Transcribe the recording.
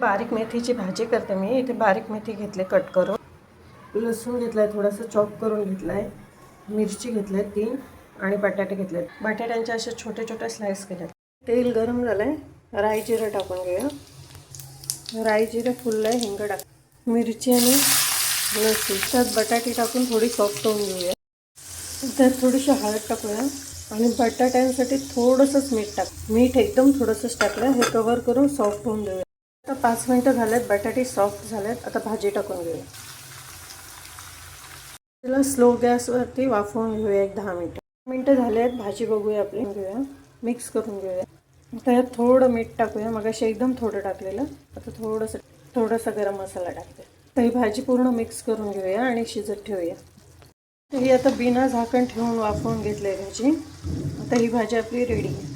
बारीक मेथीची भाजी करते मी। इथे बारीक मेथी घेतले कट करून, लसूण घेतलाय थोडासा चॉप करून घेतलाय, मिरची घेतल्या 3 आणि बटाटे घेतले। बटाट्यांचे असे छोटे छोटे स्लाइस केले। तेल गरम झालंय, राई जिरं टाकून घेऊया। राई जिरं फुललंय, हिंग टाक, मिरची आणि लसूण, त्यात बटाटे टाकून थोडी सॉफ्ट होऊन घेऊया। त्यात थोडीशी हळद टाकूया आणि बटाट्यांसाठी थोडंसंच मीठ टाक, मीठ एकदम थोडंसंच टाकलं। हे कवर करून सॉफ्ट होऊन देऊया। आता 5 मिनिटं झालेत, बटाटे सॉफ्ट झालेत। आता भाजी टाकून घेऊया। त्याला स्लो गॅसवरती वाफवून घेऊया एक 10 मिनिटं झालेत। भाजी बघूया आपली, घेऊया मिक्स करून घेऊया। त्यात थोडं मीठ टाकूया, मगाशी एकदम थोडं टाकलेलं, आता थोडासा गरम मसाला टाकते। तर ही भाजी पूर्ण मिक्स करून घेऊया आणि शिजत ठेवूया। तर ही आता बिना झाकण ठेवून वाफवून घेतली भाजी। आता ही भाजी आपली रेडी आहे।